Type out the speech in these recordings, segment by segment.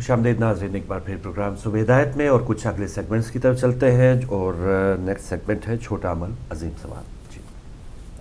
خوش آمدید ناظرین، ایک بار پھر پروگرام صبح ہدایت میں اور کچھ اگلے سیگمنٹس کی طرف چلتے ہیں، اور نیکسٹ سیگمنٹ ہے چھوٹا عمل عظیم ثواب۔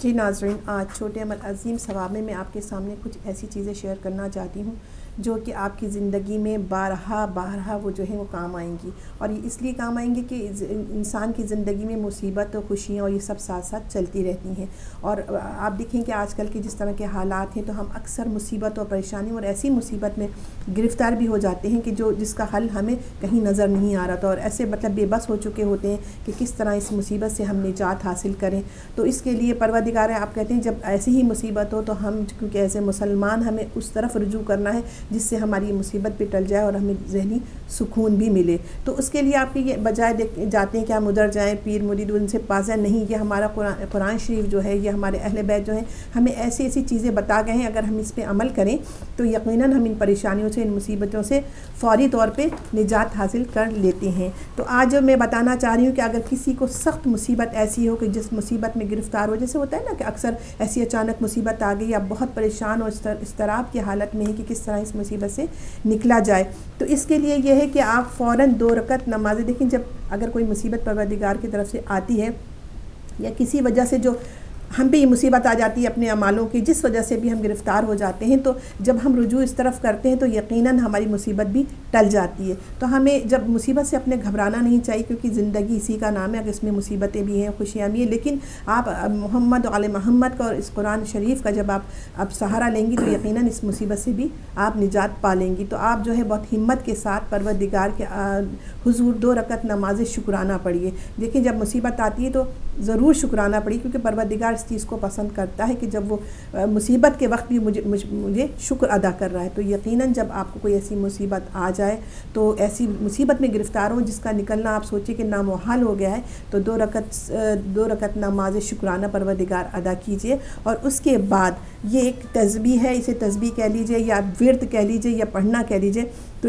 جی ناظرین، آج چھوٹے عمل عظیم ثواب میں آپ کے سامنے کچھ ایسی چیزیں شیئر کرنا چاہتی ہوں جو کہ آپ کی زندگی میں بارہا وہ جو ہے وہ کام آئیں گی، اور یہ اس لیے کام آئیں گی کہ انسان کی زندگی میں مصیبت اور خوشیاں اور یہ سب ساتھ ساتھ چلتی رہتی ہیں، اور آپ دیکھیں کہ آج کل کے جس طرح کے حالات ہیں تو ہم اکثر مصیبت اور پریشانی اور ایسی مصیبت میں گرفتار بھی ہو جاتے ہیں کہ جس کا حل ہمیں کہیں نظر نہیں آ رہا تھا، اور ایسے بے بس ہو چکے ہوتے ہیں کہ کس طرح اس مصیبت سے ہم نجات حاصل کریں۔ تو اس کے لیے پروردگار آپ کہتے ہیں جب ایسی ہی مصیبت ہو تو ہم کیونکہ ایسے مسلمان ہمیں اس طرف رجوع کرنا ہے جس سے ہماری مصیبت بھی ٹل جائے اور ہمیں ذہنی سکون بھی ملے۔ تو اس کے لیے آپ کے یہ بجائے جاتے ہیں کہ ہم ادھر جائیں پیر مرید ان سے پاسیں، نہیں، یہ ہمارا قرآن شریف جو ہے، یہ ہمارے اہل بیت جو ہیں ہمیں ایسی چیزیں بتا گئے ہیں، اگر ہم اس پہ عمل کریں تو یقیناً ہم ان پریشانیوں سے، ان مصیبتوں سے فوری طور پہ نجات حاصل کر لیتے ہیں۔ تو آج میں بتانا چاہ رہی ہوں کہ اگر کسی کو سخت مصیبت ایسی ہو کہ جس مصیبت میں گرفتار ہو، جیسے ہوتا ہے نا کہ اکثر ایسی اچانک مصیبت آ گئی، آپ بہت پریشان اور اضطراب کی حالت میں ہے کہ کس طرح اس مصیبت سے نکلا جائے، تو اس کے لیے یہ ہے کہ آپ فوراً 2 رکعت نمازیں دیکھیں۔ جب اگر کوئی مصیبت پروردگار کی طرف سے آتی ہے یا کسی وجہ سے جو ہم پہ یہ مصیبت آ جاتی ہے اپنے اعمالوں کی، جس وجہ سے بھی ہم گرفتار ہو جاتے ہیں، تو جب ہم رجوع اس طرف کرتے ہیں تو یقیناً ہماری مصیبت بھی ٹل جاتی ہے۔ تو ہمیں جب مصیبت سے اپنے گھبرانا نہیں چاہیے، کیونکہ زندگی اسی کا نام ہے، اگر اس میں مصیبتیں بھی ہیں، خوشیاں بھی ہیں، لیکن آپ محمد و آل محمد کا اور اس قرآن شریف کا جب آپ سہارا لیں گی تو یقیناً اس مصیبت سے بھی آپ نجات پا لیں گی۔ تو آپ جو ہے بہت ہمت کے ساتھ پروردگار کے حضور 2 رکعت نماز شکرانہ پڑھیے۔ دیکھیں جب مصیبت آتی ہے تو ضرور شکرانہ پڑھیے، کیونکہ پروردگار اس چیز کو پسند کرتا ہے کہ جب وہ مصیبت کے وقت بھی مجھے شکر ادا کر رہا ہے۔ تو یقیناً جب آپ کو کوئی ایسی مصیبت آ جائے، تو ایسی مصیبت میں گرفتار ہو جس کا نکلنا آپ سوچیں کہ نامحال ہو گیا ہے، تو 2 رکعت نماز شکرانہ پروردگار ادا کیجیے، اور اس کے بعد یہ ایک تسبیح ہے، اسے تسبیح کہہ لیجیے یا ورد کہہ لیجیے یا پڑھنا کہہ لیجیے، تو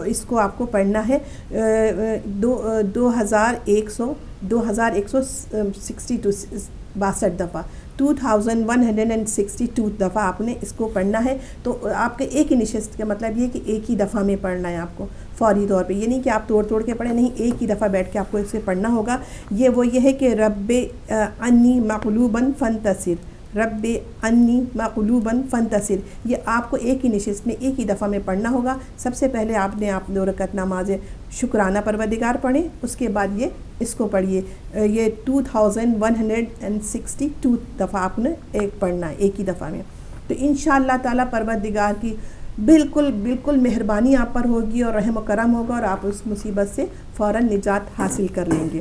اس کو آپ کو پڑھنا ہے 2162 دفعہ، 2162 دفعہ آپ نے اس کو پڑھنا ہے۔ تو آپ کے ایک ہی نشست کا مطلب یہ کہ ایک ہی دفعہ میں پڑھنا ہے آپ کو فوری طور پہ، یہ نہیں کہ آپ توڑ کے پڑھیں، نہیں، ایک ہی دفعہ بیٹھ کے آپ کو اسے پڑھنا ہوگا۔ یہ ہے کہ رب انی مغلوبا فانتصر، رب انی مغلوبا فانتصر، یہ آپ کو ایک ہی نشست میں ایک ہی دفعہ میں پڑھنا ہوگا۔ سب سے پہلے آپ 2 رکعت نماز شکرانہ پروردگار پڑھیں، اس کے بعد اس کو پڑھیے، یہ 2162 دفعہ آپ نے پڑھنا ہے ایک ہی دفعہ میں۔ تو انشاءاللہ تعالیٰ پروردگار کی بالکل مہربانی آپ پر ہوگی اور رحم و کرم ہوگا، اور آپ اس مصیبت سے فوراً نجات حاصل کر لیں گے۔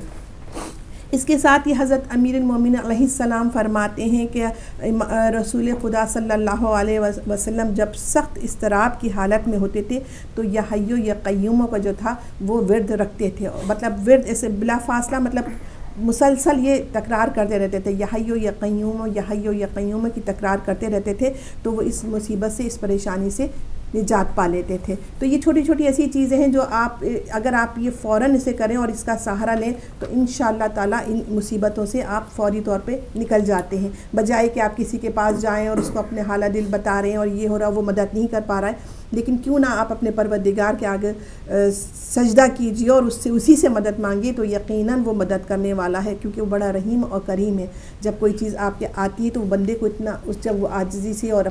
اس کے ساتھ ہی حضرت امیر المومنین علیہ السلام فرماتے ہیں کہ رسول خدا صلی اللہ علیہ وسلم جب سخت اضطراب کی حالت میں ہوتے تھے تو یا حیو یا قیوم کا جو تھا وہ ورد رکھتے تھے، مطلب ورد ایسے بلا فاصلہ، مطلب مسلسل یہ تکرار کرتے رہتے تھے، یا حیو یا قیوم، یا حیو یا قیوم کی تکرار کرتے رہتے تھے، تو وہ اس مصیبت سے، اس پریشانی سے نجات پا لیتے تھے۔ تو یہ چھوٹی چھوٹی ایسی چیزیں ہیں جو اگر آپ یہ فوراً اسے کریں اور اس کا سہارا لیں تو انشاءاللہ تعالیٰ ان مصیبتوں سے آپ فوری طور پہ نکل جاتے ہیں، بجائے کہ آپ کسی کے پاس جائیں اور اس کو اپنے حالہ دل بتا رہے ہیں اور یہ ہو رہا وہ مدد نہیں کر پا رہا ہے۔ لیکن کیوں نہ آپ اپنے پروردگار کے آگے سجدہ کیجیے اور اسی سے مدد مانگیے، تو یقیناً وہ مدد کرنے والا ہے، کیونکہ وہ بڑا رحیم اور کریم ہے۔ جب کوئی چیز آپ کے آتی ہے تو وہ بندے کو اتنا جب وہ عاجزی سے اور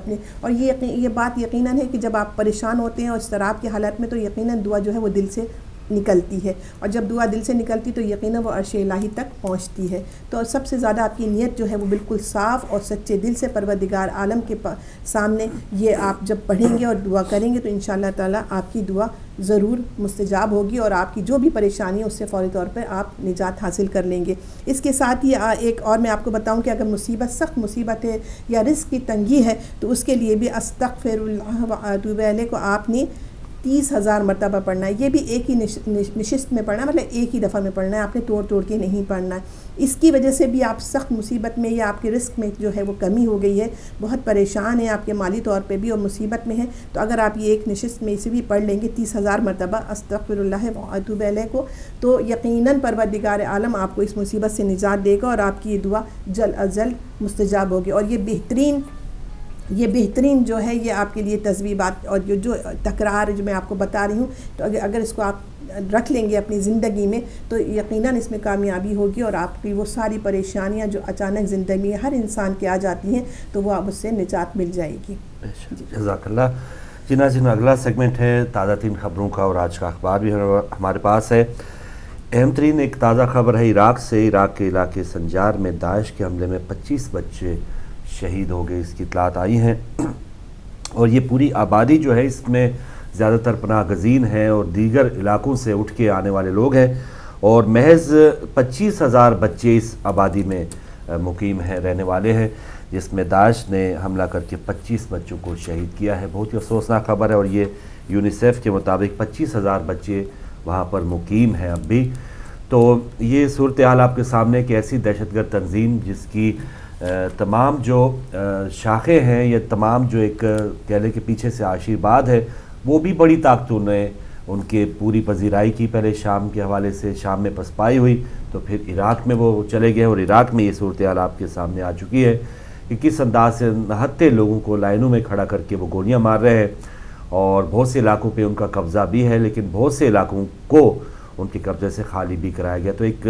یہ بات یقیناً ہے کہ جب آپ پریشان ہوتے ہیں اور اضطراب کی حالت میں تو یقیناً دعا جو ہے وہ دل سے نکلتی ہے، اور جب دعا دل سے نکلتی تو یقیناً وہ عرش الہی تک پہنچتی ہے۔ تو سب سے زیادہ آپ کی نیت جو ہے وہ بالکل صاف اور سچے دل سے پروردگار عالم کے سامنے یہ آپ جب پڑھیں گے اور دعا کریں گے تو انشاءاللہ تعالیٰ آپ کی دعا ضرور مستجاب ہوگی، اور آپ کی جو بھی پریشانی ہے اس سے فوری طور پر آپ نجات حاصل کر لیں گے۔ اس کے ساتھ ہی ایک اور میں آپ کو بتاؤں کہ اگر سخت مصیبت ہے یا رزق کی تنگی ہے تو اس کے لیے بھی استغفر اللہ و اتوب الیہ کو آپ نے 30,000 مرتبہ پڑھنا ہے۔ یہ بھی ایک ہی نشست میں پڑھنا ہے، مطلب ایک ہی دفعہ میں پڑھنا ہے، آپ نے توڑ کے نہیں پڑھنا ہے۔ اس کی وجہ سے بھی آپ سخت مصیبت میں یا آپ کے رزق میں جو ہے وہ کمی ہو گئی ہے، بہت پریشان ہیں آپ کے مالی طور پہ بھی اور مصیبت میں ہیں، تو اگر آپ یہ ایک نشست میں اسے بھی پڑھ لیں گے 30,000 مرتبہ استغفر اللہ و اتوب الیہ کو، تو یقیناً پروردگار عالم آپ کو اس مصیبت سے نجات دے گا اور آپ کی یہ دعا جلد از جلد مستجاب ہوگی۔ اور یہ بہترین یہ بہترین جو ہے یہ آپ کے لیے تجویبات اور جو تکرار جو میں آپ کو بتا رہی ہوں، تو اگر اس کو آپ رکھ لیں گے اپنی زندگی میں تو یقیناً اس میں کامیابی ہوگی، اور آپ کی وہ ساری پریشانیاں جو اچانک زندگی میں ہر انسان کے آ جاتی ہیں تو وہ اب اس سے نجات مل جائے گی۔ جزاک اللہ۔ جی ناظرین، اگلا سیگمنٹ ہے تازہ ترین خبروں کا، اور آج کا اخبار بھی ہمارے پاس ہے۔ اہم ترین ایک تازہ خبر ہے عراق سے۔ عراق کے علاقے سنجار میں داعش کے حملے میں 25 بچے شہید ہو گئے، اس کی اطلاعات آئی ہیں، اور یہ پوری آبادی جو ہے اس میں زیادہ تر پناہ گزین ہیں اور دیگر علاقوں سے اٹھ کے آنے والے لوگ ہیں، اور محض 25,000 بچے اس آبادی میں مقیم ہیں، رہنے والے ہیں، جس میں داعش نے حملہ کر کے 25 بچوں کو شہید کیا ہے۔ بہت ہی افسوسناک خبر ہے، اور یہ یونیسیف کے مطابق 25,000 بچے وہاں پر مقیم ہیں اب بھی۔ تو یہ صورتحال آپ کے سامنے کہ ایسی دہشت گرد تنظیم جس کی تمام جو شاخیں ہیں، یا تمام جو ایک کہہ لیں کہ پیچھے سے آشیرواد ہے، وہ بھی بڑی طاقتوں نے ان کے پوری پذیرائی کی، پہلے شام کے حوالے سے شام میں پسپائی ہوئی، تو پھر عراق میں وہ چلے گئے، اور عراق میں یہ صورتحال آپ کے سامنے آ چکی ہے کہ کس انداز سے نہتے لوگوں کو لائنوں میں کھڑا کر کے وہ گولیاں مار رہے ہیں، اور بہت سے علاقوں پہ ان کا قبضہ بھی ہے، لیکن بہت سے علاقوں کو ان کے قبضے سے خالی بھی کرایا گیا۔ تو ایک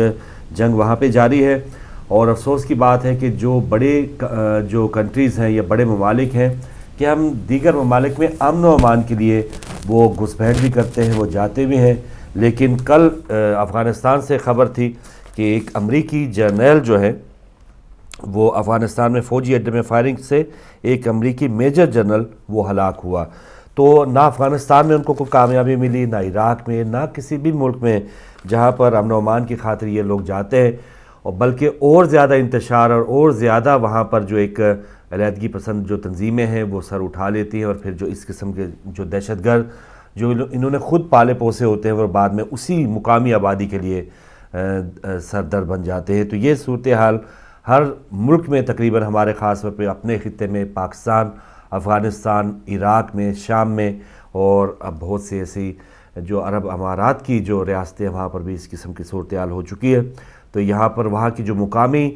جنگ وہاں پہ جاری ہے، اور افسوس کی بات ہے کہ جو بڑے جو کنٹریز ہیں یا بڑے ممالک ہیں، کہ ہم دیگر ممالک میں امن و امان کے لیے وہ گھسپیٹ بھی کرتے ہیں، وہ جاتے بھی ہیں، لیکن کل افغانستان سے خبر تھی کہ ایک امریکی جرنیل جو ہے وہ افغانستان میں فوجی اڈے میں فائرنگ سے ایک امریکی میجر جنرل وہ ہلاک ہوا۔ تو نہ افغانستان میں ان کو کوئی کامیابی ملی، نہ عراق میں، نہ کسی بھی ملک میں جہاں پر امن و امان کی خاطر یہ لوگ جاتے ہیں، اور بلکہ اور زیادہ انتشار اور زیادہ وہاں پر جو ایک علیحدگی پسند جو تنظیمیں ہیں وہ سر اٹھا لیتی ہیں، اور پھر جو اس قسم کے جو دہشت گرد جو انہوں نے خود پالے پوسے ہوتے ہیں وہ بعد میں اسی مقامی آبادی کے لیے سردر بن جاتے ہیں۔ تو یہ صورتحال ہر ملک میں تقریباً ہمارے خاص طور پہ اپنے خطے میں پاکستان، افغانستان، عراق میں، شام میں، اور اب بہت سی ایسی جو عرب امارات کی جو ریاستیں ہیں وہاں پر بھی اس قسم کی صورتحال ہو چکی ہے۔ تو یہاں پر وہاں کی جو مقامی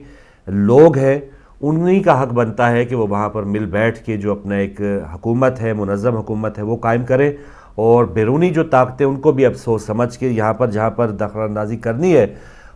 لوگ ہیں انہی کا حق بنتا ہے کہ وہ وہاں پر مل بیٹھ کے جو اپنا ایک حکومت ہے، منظم حکومت ہے، وہ قائم کریں، اور بیرونی جو طاقتیں ان کو بھی اب سوچ سمجھ کے یہاں پر جہاں پر دخل اندازی کرنی ہے،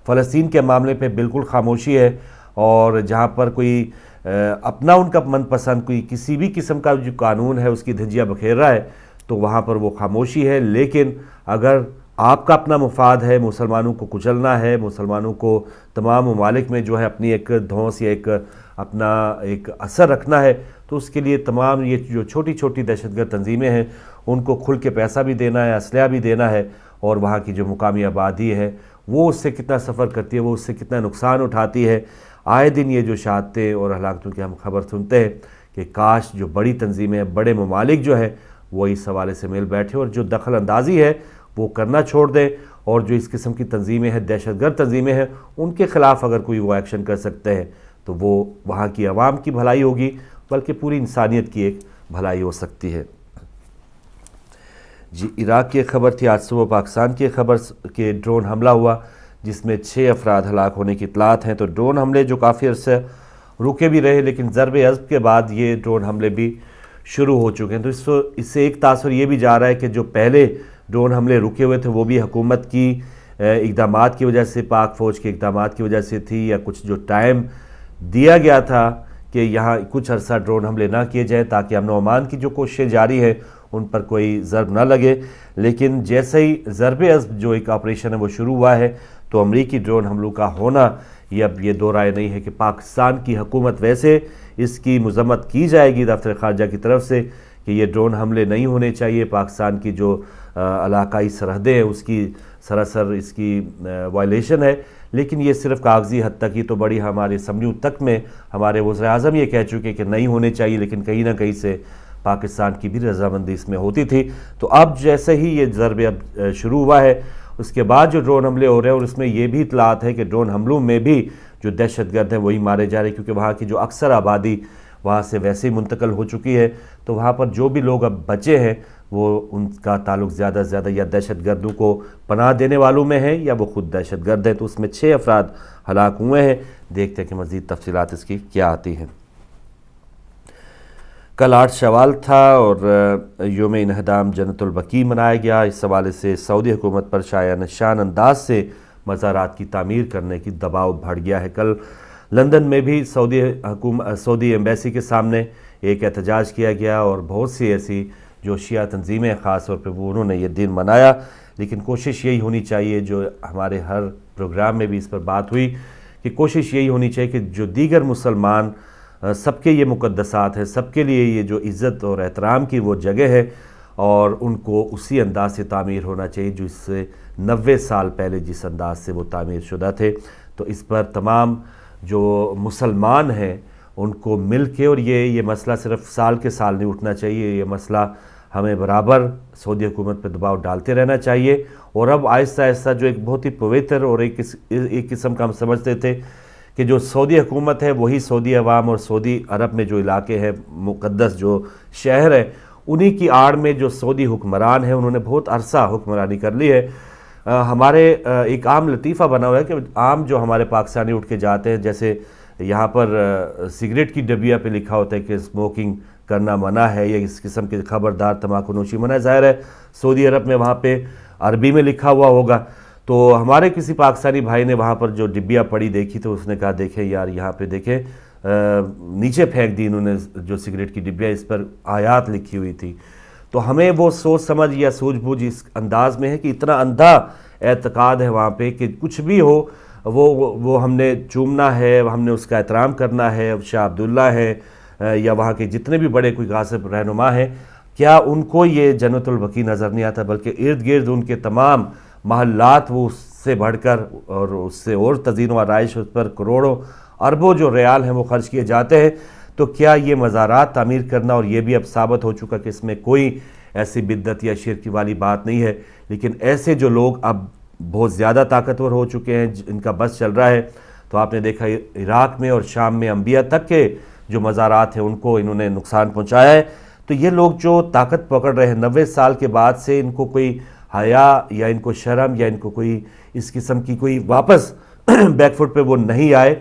فلسطین کے معاملے پہ بالکل خاموشی ہے، اور جہاں پر کوئی اپنا ان کا من پسند کوئی کسی بھی قسم کا جو قانون ہے اس کی دھجیاں بکھیر رہا ہے تو وہاں پر وہ خاموشی ہے۔ لیکن اگر آپ کا اپنا مفاد ہے، مسلمانوں کو کچلنا ہے، مسلمانوں کو تمام ممالک میں جو ہے اپنی ایک دھونس یا ایک اپنا ایک اثر رکھنا ہے، تو اس کے لیے تمام یہ جو چھوٹی چھوٹی دہشت گرد تنظیمیں ہیں ان کو کھل کے پیسہ بھی دینا ہے، اسلحہ بھی دینا ہے، اور وہاں کی جو مقامی آبادی ہے وہ اس سے کتنا سفر کرتی ہے، وہ اس سے کتنا نقصان اٹھاتی ہے۔ آئے دن یہ جو شہادتیں اور ہلاکتوں کی ہم خبر سنتے ہیں کہ کاش جو بڑی تنظیمیں، بڑے ممالک جو ہے وہ اس حوالے سے مل بیٹھے اور جو دخل اندازی ہے وہ کرنا چھوڑ دیں، اور جو اس قسم کی تنظیمیں ہیں، دہشت گرد تنظیمیں ہیں، ان کے خلاف اگر کوئی وہ ایکشن کر سکتے ہیں تو وہ وہاں کی عوام کی بھلائی ہوگی، بلکہ پوری انسانیت کی ایک بھلائی ہو سکتی ہے۔ جی عراق کی خبر تھی، آج صبح پاکستان کی خبر کہ ڈرون حملہ ہوا جس میں 6 افراد ہلاک ہونے کی اطلاعات ہیں۔ تو ڈرون حملے جو کافی عرصے رکے بھی رہے، لیکن ضرب عضب کے بعد یہ ڈرون حملے بھی شروع ہو چکے ہیں۔ تو اس سے ایک تاثر یہ بھی جا رہا ہے کہ جو پہلے ڈرون حملے رکے ہوئے تھے وہ بھی حکومت کی اقدامات کی وجہ سے، پاک فوج کے اقدامات کی وجہ سے تھی، یا کچھ جو ٹائم دیا گیا تھا کہ یہاں کچھ عرصہ ڈرون حملے نہ کیے جائیں تاکہ امن و امان کی جو کوششیں جاری ہیں ان پر کوئی ضرب نہ لگے۔ لیکن جیسے ہی ضرب عضب جو ایک آپریشن ہے وہ شروع ہوا ہے تو امریکی ڈرون حملوں کا ہونا یہ اب یہ دو رائے نہیں ہے کہ پاکستان کی حکومت ویسے اس کی مذمت کی جائے گی دفتر خارجہ کی طرف سے کہ یہ ڈرون حملے نہیں ہونے چاہیے، پاکستان کی جو علاقائی سرحدیں ہیں اس کی سراسر اس کی وائلیشن ہے، لیکن یہ صرف کاغذی حد تک ہی، تو بڑی ہمارے اسمبلیوں تک میں ہمارے وزیر اعظم یہ کہہ چکے کہ نہیں ہونے چاہیے، لیکن کہیں نہ کہیں سے پاکستان کی بھی رضامندی اس میں ہوتی تھی۔ تو اب جیسے ہی یہ ضرب اب شروع ہوا ہے اس کے بعد جو ڈرون حملے ہو رہے ہیں، اور اس میں یہ بھی اطلاعات ہے کہ ڈرون حملوں میں بھی جو دہشت گرد ہیں وہی مارے جا رہے ہیں، کیونکہ وہاں کی جو اکثر آبادی وہاں سے ویسے ہی منتقل ہو چکی ہے، تو وہاں پر جو بھی لوگ اب بچے ہیں وہ ان کا تعلق زیادہ سے زیادہ یا دہشت گردوں کو پناہ دینے والوں میں ہے یا وہ خود دہشت گرد ہیں۔ تو اس میں 6 افراد ہلاک ہوئے ہیں۔ دیکھتے ہیں کہ مزید تفصیلات اس کی کیا آتی ہیں۔ کل 8 شوال تھا اور یوم انہدام جنت البقیع منایا گیا۔ اس حوالے سے سعودی حکومت پر شایع نشان انداز سے مزارات کی تعمیر کرنے کی دباؤ بڑھ گیا ہے۔ کل لندن میں بھی سعودی ایمبیسی کے سامنے ایک احتجاج کیا گیا اور بہت سی ایسی جو شیعہ تنظیمیں خاص طور پہ انہوں نے یہ دن منایا، لیکن کوشش یہی ہونی چاہیے، جو ہمارے ہر پروگرام میں بھی اس پر بات ہوئی، کہ کوشش یہی ہونی چاہیے کہ جو دیگر مسلمان سب کے یہ مقدسات ہیں، سب کے لیے یہ جو عزت اور احترام کی وہ جگہ ہے، اور ان کو اسی انداز سے تعمیر ہونا چاہیے جو اس سے 90 سال پہلے جس انداز سے وہ تعمیر شدہ تھے۔ تو اس پر تمام جو مسلمان ہیں ان کو مل کے، اور یہ مسئلہ صرف سال کے سال نہیں اٹھنا چاہیے، یہ مسئلہ ہمیں برابر سعودی حکومت پہ دباؤ ڈالتے رہنا چاہیے۔ اور اب آہستہ آہستہ جو ایک بہت ہی پوتر اور ایک قسم کا ہم سمجھتے تھے کہ جو سعودی حکومت ہے وہی سعودی عوام اور سعودی عرب میں جو علاقے ہیں، مقدس جو شہر ہے، انہی کی آڑ میں جو سعودی حکمران ہیں انہوں نے بہت عرصہ حکمرانی کر لی ہے۔ ہمارے ایک عام لطیفہ بنا ہوا ہے کہ عام جو ہمارے پاکستانی اٹھ کے جاتے ہیں، جیسے یہاں پر سگریٹ کی ڈبیا پہ لکھا ہوتا ہے کہ اسموکنگ کرنا منع ہے، یا اس قسم کے خبردار تمباکو نوشی منع ہے۔ ظاہر ہے سعودی عرب میں وہاں پہ عربی میں لکھا ہوا ہوگا، تو ہمارے کسی پاکستانی بھائی نے وہاں پر جو ڈبیا پڑی دیکھی تو اس نے کہا دیکھیں یار یہاں پہ دیکھیں نیچے پھینک دی انہوں نے جو سگریٹ کی ڈبیا، اس پر آیات لکھی ہوئی تھی۔ تو ہمیں وہ سوچ سمجھ یا سوجھ بوجھ اس انداز میں ہے کہ اتنا اندھا اعتقاد ہے وہاں پہ کہ کچھ بھی ہو وہ ہم نے چومنا ہے، ہم نے اس کا احترام کرنا ہے۔ شاہ عبداللہ ہے یا وہاں کے جتنے بھی بڑے کوئی غاصب رہنما ہیں، کیا ان کو یہ جنت البقیع نظر نہیں آتا؟ بلکہ ارد گرد ان کے تمام محلات وہ اس سے بڑھ کر اور اس سے اور تزئین و آرائش، اس پر کروڑوں اربوں جو ریال ہیں وہ خرچ کیے جاتے ہیں۔ تو کیا یہ مزارات تعمیر کرنا، اور یہ بھی اب ثابت ہو چکا کہ اس میں کوئی ایسی بدعت یا شرک والی بات نہیں ہے، لیکن ایسے جو لوگ اب بہت زیادہ طاقتور ہو چکے ہیں، ان کا بس چل رہا ہے، تو آپ نے دیکھا عراق میں اور شام میں انبیاء تک کے جو مزارات ہیں ان کو انہوں نے نقصان پہنچایا ہے۔ تو یہ لوگ جو طاقت پکڑ رہے ہیں 90 سال کے بعد سے، ان کو کوئی حیا یا ان کو شرم یا ان کو کوئی اس قسم کی کوئی واپس بیک فٹ پہ وہ نہیں آئے۔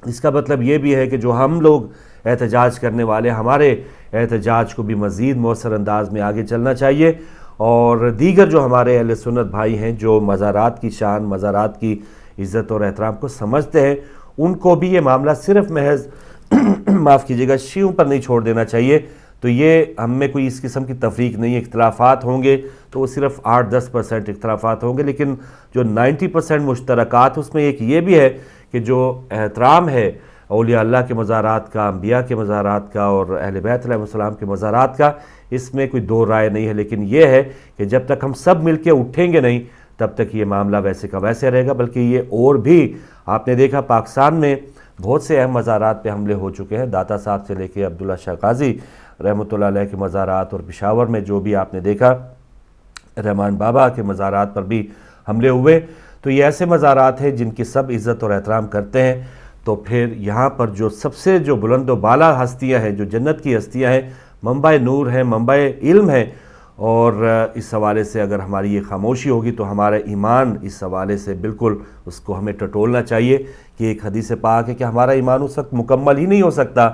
اس کا مطلب یہ بھی ہے کہ جو ہم لوگ احتجاج کرنے والے، ہمارے احتجاج کو بھی مزید مؤثر انداز میں آگے چلنا چاہیے، اور دیگر جو ہمارے اہل سنت بھائی ہیں جو مزارات کی شان، مزارات کی عزت اور احترام کو سمجھتے ہیں، ان کو بھی یہ معاملہ صرف محض معاف کیجیے گا شیعوں پر نہیں چھوڑ دینا چاہیے۔ تو یہ ہم میں کوئی اس قسم کی تفریق نہیں ہے، اختلافات ہوں گے تو وہ صرف 8-10% اختلافات ہوں گے، لیکن جو 90% مشترکات اس میں ایک یہ بھی ہے کہ جو احترام ہے اولیاء اللہ کے مزارات کا، انبیاء کے مزارات کا اور اہل بیت علیہ السلام کے مزارات کا، اس میں کوئی دو رائے نہیں ہے۔ لیکن یہ ہے کہ جب تک ہم سب مل کے اٹھیں گے نہیں تب تک یہ معاملہ ویسے کا ویسے رہے گا، بلکہ یہ اور بھی آپ نے دیکھا پاکستان میں بہت سے اہم مزارات پہ حملے ہو چکے ہیں، داتا صاحب سے لے کے عبداللہ شاہ قاضی رحمۃ اللہ علیہ کے مزارات، اور پشاور میں جو بھی آپ نے دیکھا رحمان بابا کے مزارات پر بھی حملے ہوئے۔ تو یہ ایسے مزارات ہیں جن کی سب عزت اور احترام کرتے ہیں۔ تو پھر یہاں پر جو سب سے جو بلند و بالا ہستیاں ہیں، جو جنت کی ہستیاں ہیں، منبع نور ہیں، منبع علم ہیں، اور اس حوالے سے اگر ہماری یہ خاموشی ہوگی تو ہمارا ایمان اس حوالے سے بالکل اس کو ہمیں ٹٹولنا چاہیے کہ ایک حدیث پاک ہے کہ ہمارا ایمان اس وقت مکمل ہی نہیں ہو سکتا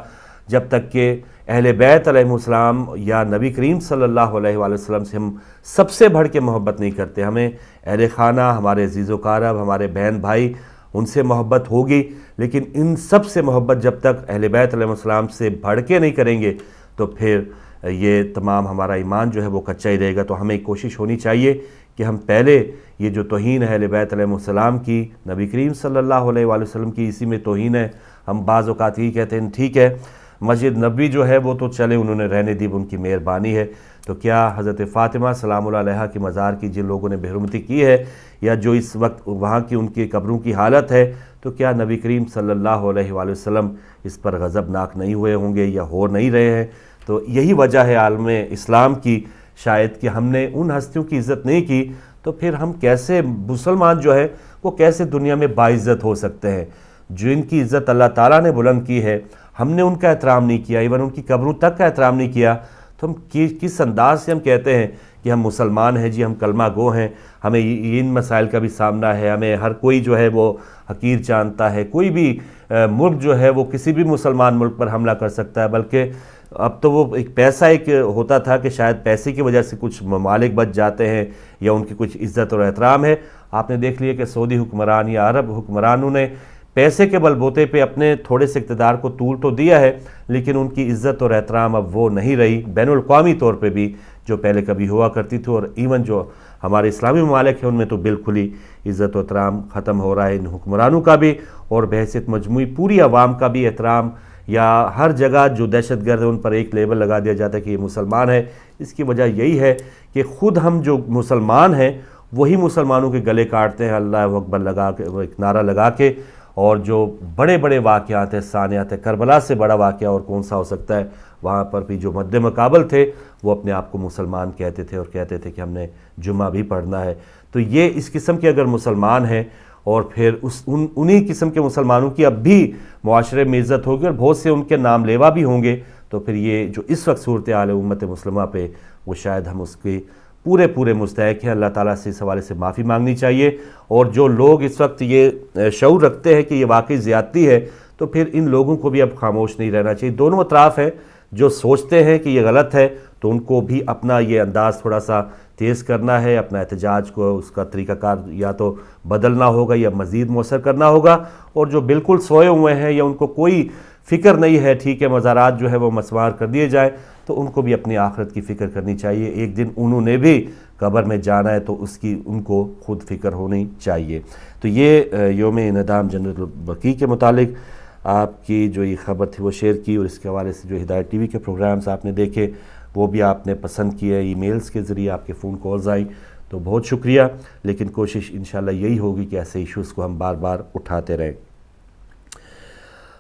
جب تک کہ اہل بیت علیہ السلام یا نبی کریم صلی اللہ علیہ وآلہ وسلم سے ہم سب سے بڑھ کے محبت نہیں کرتے۔ ہمیں اہل خانہ، ہمارے عزیز و اقارب، ہمارے بہن بھائی، ان سے محبت ہوگی، لیکن ان سب سے محبت جب تک اہل بیت علیہ السلام سے بڑھ کے نہیں کریں گے تو پھر یہ تمام ہمارا ایمان جو ہے وہ کچا ہی رہے گا۔ تو ہمیں کوشش ہونی چاہیے کہ ہم پہلے یہ جو توہین اہل بیت علیہ السلام کی، نبی کریم صلی اللہ علیہ وآلہ وسلم کی، اسی میں توہین ہے۔ ہم بعض اوقات ہی کہتے ہیں ٹھیک ہے مسجد نبوی جو ہے وہ تو چلے انہوں نے رہنے دی، ان کی مہربانی ہے، تو کیا حضرت فاطمہ سلام اللہ علیہا کی مزار کی جن لوگوں نے بے حرمتی کی ہے، یا جو اس وقت وہاں کی ان کی قبروں کی حالت ہے، تو کیا نبی کریم صلی اللہ علیہ وآلہ وسلم اس پر غضبناک نہیں ہوئے ہوں گے یا ہو نہیں رہے ہیں؟ تو یہی وجہ ہے عالم اسلام کی شاید کہ ہم نے ان ہستیوں کی عزت نہیں کی، تو پھر ہم کیسے مسلمان جو ہے وہ کیسے دنیا میں باعزت ہو سکتے ہیں؟ جن کی عزت اللہ تعالیٰ نے بلند کی ہے ہم نے ان کا احترام نہیں کیا، ایون ان کی قبروں تک کا احترام نہیں کیا، تو ہم کس انداز سے ہم کہتے ہیں کہ ہم مسلمان ہیں جی، ہم کلمہ گو ہیں، ہمیں ان مسائل کا بھی سامنا ہے، ہمیں ہر کوئی جو ہے وہ حقیر جانتا ہے، کوئی بھی ملک جو ہے وہ کسی بھی مسلمان ملک پر حملہ کر سکتا ہے، بلکہ اب تو وہ ایک پیسہ ایک ہوتا تھا کہ شاید پیسے کی وجہ سے کچھ ممالک بچ جاتے ہیں یا ان کی کچھ عزت اور احترام ہے. آپ نے دیکھ لیا کہ سعودی حکمران یا عرب حکمرانوں نے پیسے کے بل بوتے پہ اپنے تھوڑے سے اقتدار کو طول تو دیا ہے، لیکن ان کی عزت اور احترام اب وہ نہیں رہی بین الاقوامی طور پہ بھی جو پہلے کبھی ہوا کرتی تھی. اور ایون جو ہمارے اسلامی ممالک ہیں ان میں تو بالکل ہی عزت و احترام ختم ہو رہا ہے ان حکمرانوں کا بھی، اور بحیثیت مجموعی پوری عوام کا بھی احترام، یا ہر جگہ جو دہشت گرد ہے ان پر ایک لیبل لگا دیا جاتا ہے کہ یہ مسلمان ہے. اس کی وجہ یہی ہے کہ خود ہم جو مسلمان ہیں وہی مسلمانوں کے گلے کاٹتے ہیں اللہ اکبر لگا کے، ایک نعرہ لگا کے. اور جو بڑے بڑے واقعات ہیں، سانحات ہیں، کربلا سے بڑا واقعہ اور کون سا ہو سکتا ہے، وہاں پر بھی جو مد مقابل تھے وہ اپنے آپ کو مسلمان کہتے تھے اور کہتے تھے کہ ہم نے جمعہ بھی پڑھنا ہے. تو یہ اس قسم کے اگر مسلمان ہیں اور پھر انہی قسم کے مسلمانوں کی اب بھی معاشرے میں عزت ہوگی اور بہت سے ان کے نام لیوا بھی ہوں گے، تو پھر یہ جو اس وقت صورتحال ہے امت مسلمہ پہ، وہ شاید ہم اس کے پورے مستحق ہیں. اللہ تعالیٰ سے اس حوالے سے معافی مانگنی چاہیے. اور جو لوگ اس وقت یہ شعور رکھتے ہیں کہ یہ واقعی زیادتی ہے، تو پھر ان لوگوں کو بھی اب خاموش نہیں رہنا چاہیے. دونوں اطراف ہیں، جو سوچتے ہیں کہ یہ غلط ہے تو ان کو بھی اپنا یہ انداز تھوڑا سا تیز کرنا ہے، اپنا احتجاج کو اس کا طریقہ کار یا تو بدلنا ہوگا یا مزید مؤثر کرنا ہوگا. اور جو بالکل سوئے ہوئے ہیں یا ان کو کوئی فکر نہیں ہے، ٹھیک ہے مزارات جو ہے وہ مسمار کر دیے جائیں، تو ان کو بھی اپنی آخرت کی فکر کرنی چاہیے. ایک دن انہوں نے بھی قبر میں جانا ہے تو اس کی ان کو خود فکر ہونی چاہیے. تو یہ یوم انہدام جنرل البقیع کے متعلق آپ کی جو یہ خبر تھی وہ شیئر کی، اور اس کے حوالے سے جو ہدایت ٹی وی کے پروگرامز آپ نے دیکھے وہ بھی آپ نے پسند کیے، ای میلز کے ذریعے آپ کے فون کالز آئی، تو بہت شکریہ. لیکن کوشش انشاءاللہ یہی ہوگی کہ ایسے ایشوز کو ہم بار بار اٹھاتے رہیں.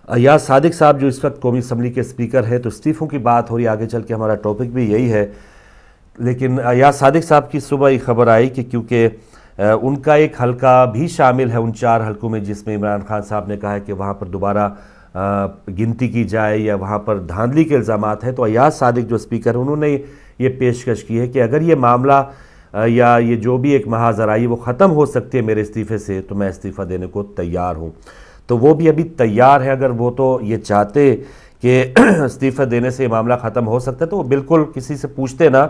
ایاز صادق صاحب جو اس وقت قومی اسمبلی کے اسپیکر ہے، تو استعفوں کی بات ہو رہی، آگے چل کے ہمارا ٹاپک بھی یہی ہے. لیکن ایاز صادق صاحب کی صبح یہ خبر آئی کہ کیونکہ ان کا ایک حلقہ بھی شامل ہے ان 4 حلقوں میں جس میں عمران خان صاحب نے کہا ہے کہ وہاں پر دوبارہ گنتی کی جائے یا وہاں پر دھاندلی کے الزامات ہیں، تو ایاز صادق جو اسپیکر انہوں نے یہ پیشکش کی ہے کہ اگر یہ معاملہ یا یہ جو بھی ایک محاذ آرائی وہ ختم ہو سکتی ہے میرے استعفے سے، تو میں استعفیٰ دینے کو تیار ہوں. تو وہ بھی ابھی تیار ہے. اگر وہ تو یہ چاہتے کہ استعفیٰ دینے سے یہ معاملہ ختم ہو سکتا ہے تو وہ بالکل کسی سے پوچھتے نا.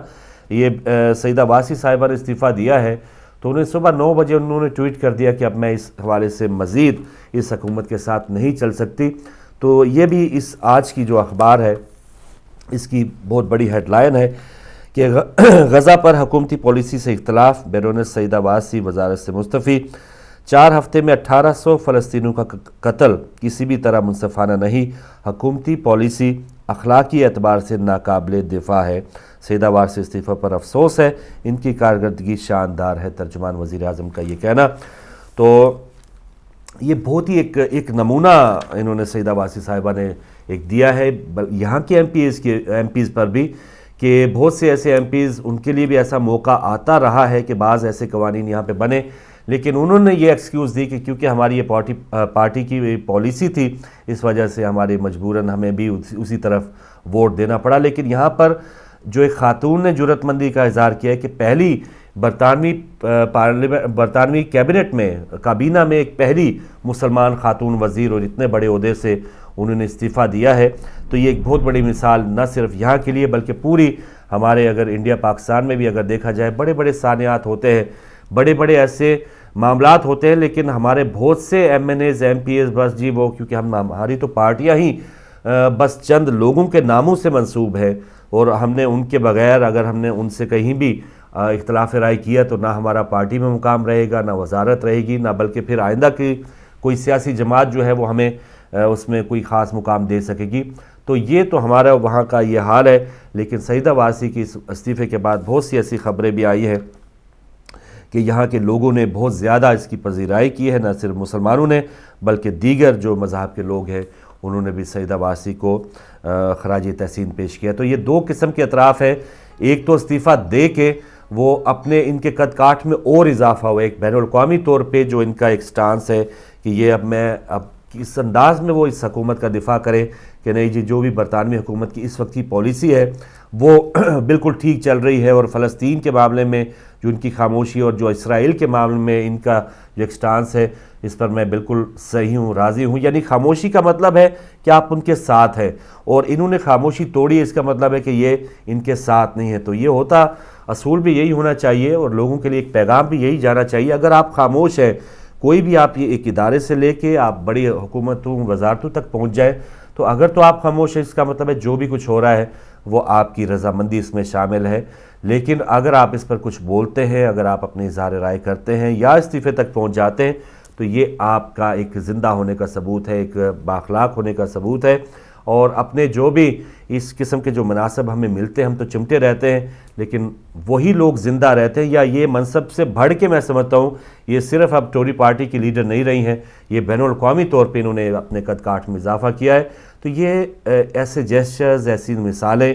یہ سیدہ واسی صاحبہ نے استعفیٰ دیا ہے تو انہیں صبح 9 بجے انہوں نے ٹویٹ کر دیا کہ اب میں اس حوالے سے مزید اس حکومت کے ساتھ نہیں چل سکتی. تو یہ بھی اس آج کی جو اخبار ہے اس کی بہت بڑی ہیڈ لائن ہے کہ غزہ پر حکومتی پالیسی سے اختلاف، بیرونس سیدہ واسی وزارت سے مستعفی. 4 ہفتے میں 1800 فلسطینیوں کا قتل کسی بھی طرح منصفانہ نہیں، حکومتی پالیسی اخلاقی اعتبار سے ناقابل دفاع ہے. سیدہ واسی استعفیٰ پر افسوس ہے، ان کی کارکردگی شاندار ہے، ترجمان وزیر اعظم کا یہ کہنا. تو یہ بہت ہی ایک نمونہ انہوں نے سیدہ واسی صاحبہ نے ایک دیا ہے یہاں کے ایم پیز پر بھی، کہ بہت سے ایسے ایم پیز ان کے لیے بھی ایسا موقع آتا رہا ہے کہ بعض ایسے قوانین یہاں پہ بنے، لیکن انہوں نے یہ ایکسکیوز دی کہ کیونکہ ہماری یہ پارٹی کی پالیسی تھی اس وجہ سے ہمارے مجبوراً ہمیں بھی اسی طرف ووٹ دینا پڑا. لیکن یہاں پر جو ایک خاتون نے جرأت مندی کا اظہار کیا ہے کہ پہلی برطانوی کیبنٹ میں کابینہ میں ایک پہلی مسلمان خاتون وزیر اور اتنے بڑے عہدے سے انہوں نے استعفیٰ دیا ہے. تو یہ ایک بہت بڑی مثال نہ صرف یہاں کے لیے بلکہ پوری ہمارے اگر انڈیا پاکستان میں بھی اگر دیکھا جائے بڑے بڑے سانحات ہوتے ہیں، بڑے بڑے ایسے معاملات ہوتے ہیں، لیکن ہمارے بہت سے M N As M P As بس جی وہ کیونکہ ہماری تو پارٹیاں ہی بس چند لوگوں کے ناموں سے منسوب ہے، اور ہم نے ان کے بغیر اگر ہم نے ان سے کہیں بھی اختلاف رائے کیا تو نہ ہمارا پارٹی میں مقام رہے گا، نہ وزارت رہے گی، نہ بلکہ پھر آئندہ کی کوئی سیاسی جماعت جو ہے وہ ہمیں اس میں کوئی خاص مقام دے سکے گی. تو یہ تو ہمارا وہاں کا یہ حال ہے. لیکن سیدہ واسی کی استعفے کے بعد بہت سی ایسی خبریں بھی آئی ہیں کہ یہاں کے لوگوں نے بہت زیادہ اس کی پذیرائی کی ہے، نہ صرف مسلمانوں نے بلکہ دیگر جو مذہب کے لوگ ہیں انہوں نے بھی سیدہ واسی کو خراج تحسین پیش کیا. تو یہ 2 قسم کے اطراف ہیں، ایک تو استعفیٰ دے کے وہ اپنے ان کے قد کاٹ میں اور اضافہ ہوا، ایک بین الاقوامی طور پہ جو ان کا ایک سٹانس ہے کہ یہ اب اس انداز میں وہ اس حکومت کا دفاع کرے کہ نہیں جی جو بھی برطانوی حکومت کی اس وقت کی پالیسی ہے وہ بالکل ٹھیک چل رہی ہے، اور فلسطین کے معاملے میں جو ان کی خاموشی اور جو اسرائیل کے معاملے میں ان کا جو ایک سٹانس ہے، اس پر میں بالکل صحیح ہوں، راضی ہوں۔ یعنی خاموشی کا مطلب ہے کہ آپ ان کے ساتھ ہیں، اور انہوں نے خاموشی توڑی، اس کا مطلب ہے کہ یہ ان کے ساتھ نہیں ہے۔ تو یہ ہوتا اصول بھی یہی ہونا چاہیے، اور لوگوں کے لیے ایک پیغام بھی یہی جانا چاہیے۔ اگر آپ خاموش ہیں، کوئی بھی آپ یہ ایک ادارے سے لے کے آپ بڑی حکومتوں وزارتوں تک پہنچ جائے، تو اگر تو آپ خاموش ہیں، اس کا مطلب ہے جو بھی کچھ ہو رہا ہے وہ آپ کی رضامندی اس میں شامل ہے۔ لیکن اگر آپ اس پر کچھ بولتے ہیں، اگر آپ اپنے اظہار رائے کرتے ہیں یا استعفے تک پہنچ جاتے ہیں، تو یہ آپ کا ایک زندہ ہونے کا ثبوت ہے، ایک بااخلاق ہونے کا ثبوت ہے۔ اور اپنے جو بھی اس قسم کے جو مناصب ہمیں ملتے ہیں، ہم تو چمٹے رہتے ہیں، لیکن وہی لوگ زندہ رہتے ہیں، یا یہ منصب سے بڑھ کے میں سمجھتا ہوں یہ صرف اب ٹوری پارٹی کی لیڈر نہیں رہی ہیں، یہ بین الاقوامی طور پہ انہوں نے اپنے قد کاٹ میں اضافہ کیا ہے۔ تو یہ ایسے جیسچرز، ایسی مثالیں